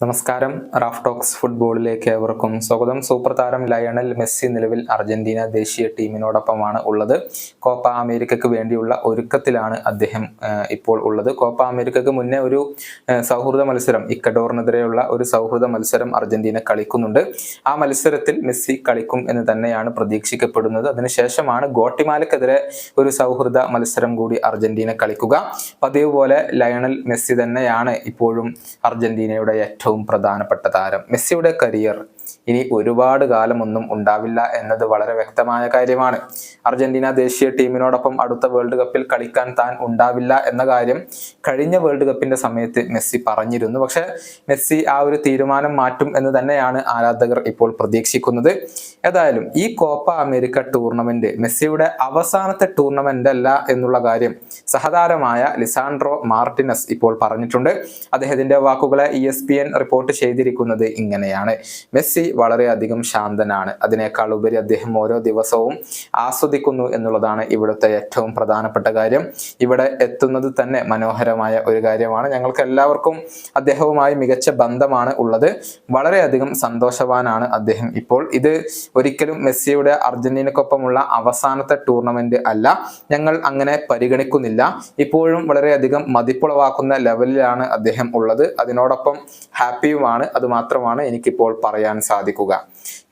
നമസ്കാരം. Raf talks ഫുട്ബോളിലേക്ക് ഏവർക്കും സ്വാഗതം. സൂപ്പർ താരം ലയണൽ മെസ്സി നിലവിൽ അർജന്റീന ദേശീയ ടീമിനോടൊപ്പമാണ് ഉള്ളത്. കോപ്പ അമേരിക്കക്ക് വേണ്ടിയുള്ള ഒരുക്കത്തിലാണ് അദ്ദേഹം ഇപ്പോൾ ഉള്ളത്. കോപ്പ അമേരിക്കക്ക് മുന്നേ ഒരു സൗഹൃദ മത്സരം, ഇക്വഡോറിനെതിരെയുള്ള ഒരു സൗഹൃദ മത്സരം അർജന്റീന കളിക്കുന്നുണ്ട്. ആ മത്സരത്തിൽ മെസ്സി കളിക്കും എന്ന് തന്നെയാണ് പ്രതീക്ഷിക്കപ്പെടുന്നത്. അതിനുശേഷമാണ് ഗോട്ടിമാലക്കെതിരെ ഒരു സൗഹൃദ മത്സരം കൂടി അർജന്റീന കളിക്കുക. പതിവ് പോലെ ലയണൽ മെസ്സി തന്നെയാണ് ഇപ്പോഴും അർജന്റീനയുടെ ഏറ്റവും പ്രധാനപ്പെട്ട താരം. മെസ്സിയുടെ കരിയർ ഇനി ഒരുപാട് കാലമൊന്നും ഉണ്ടാവില്ല എന്നത് വളരെ വ്യക്തമായ കാര്യമാണ്. അർജന്റീന ദേശീയ ടീമിനോടൊപ്പം അടുത്ത വേൾഡ് കപ്പിൽ കളിക്കാൻ താൻ ഉണ്ടാവില്ല എന്ന കാര്യം കഴിഞ്ഞ വേൾഡ് കപ്പിന്റെ സമയത്ത് മെസ്സി പറഞ്ഞിരുന്നു. പക്ഷെ മെസ്സി ആ ഒരു തീരുമാനം മാറ്റും എന്ന് തന്നെയാണ് ആരാധകർ ഇപ്പോൾ പ്രതീക്ഷിക്കുന്നത്. ഏതായാലും ഈ കോപ്പ അമേരിക്ക ടൂർണമെന്റ് മെസ്സിയുടെ അവസാനത്തെ ടൂർണമെന്റ് അല്ല എന്നുള്ള കാര്യം സഹതാരമായ ലിസാൻഡ്രോ മാർട്ടിനസ് ഇപ്പോൾ പറഞ്ഞിട്ടുണ്ട്. അദ്ദേഹത്തിന്റെ വാക്കുകളെ ESPN റിപ്പോർട്ട് ചെയ്തിരിക്കുന്നത് ഇങ്ങനെയാണ്: മെസ്സി വളരെയധികം ശാന്തനാണ്. അതിനേക്കാൾ ഉപരി അദ്ദേഹം ഓരോ ദിവസവും ആസ്വദിക്കുന്നു എന്നുള്ളതാണ് ഇവിടുത്തെ ഏറ്റവും പ്രധാനപ്പെട്ട കാര്യം. ഇവിടെ എത്തുന്നത് തന്നെ മനോഹരമായ ഒരു കാര്യമാണ്. ഞങ്ങൾക്ക് എല്ലാവർക്കും അദ്ദേഹവുമായി മികച്ച ബന്ധമാണ് ഉള്ളത്. വളരെയധികം സന്തോഷവാനാണ് അദ്ദേഹം ഇപ്പോൾ. ഇത് ഒരിക്കലും മെസ്സിയുടെ അർജന്റീനക്കൊപ്പമുള്ള അവസാനത്തെ ടൂർണമെന്റ് അല്ല. ഞങ്ങൾ അങ്ങനെ പരിഗണിക്കുന്നില്ല. ഇപ്പോഴും വളരെയധികം മതിപ്പുളവാക്കുന്ന ലെവലിലാണ് അദ്ദേഹം ഉള്ളത്. അതിനോടൊപ്പം ഹാപ്പിയുമാണ്. അത് മാത്രമാണ് എനിക്കിപ്പോൾ പറയാൻ സാധിക്കുക.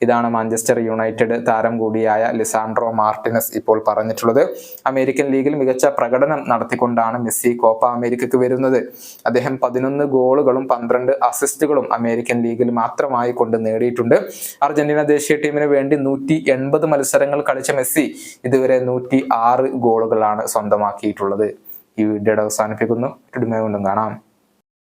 ഇതാണ് മാഞ്ചസ്റ്റർ യുണൈറ്റഡ് താരം കൂടിയായ ലിസാൻഡ്രോ മാർട്ടിനസ് ഇപ്പോൾ പറഞ്ഞിട്ടുള്ളത്. അമേരിക്കൻ ലീഗിൽ മികച്ച പ്രകടനം നടത്തിക്കൊണ്ടാണ് മെസ്സി കോപ്പ അമേരിക്കക്ക് വരുന്നത്. അദ്ദേഹം 11 ഗോളുകളും 12 അസിസ്റ്റുകളും അമേരിക്കൻ ലീഗിൽ മാത്രമായി കൊണ്ട് നേടിയിട്ടുണ്ട്. അർജന്റീന ദേശീയ ടീമിന് വേണ്ടി 180 മത്സരങ്ങൾ കളിച്ച മെസ്സി ഇതുവരെ 106 ഗോളുകളാണ് സ്വന്തമാക്കിയിട്ടുള്ളത്. ഈ വീഡിയോയുടെ അവസാനിപ്പിക്കുന്നു. വീണ്ടും കാണാം.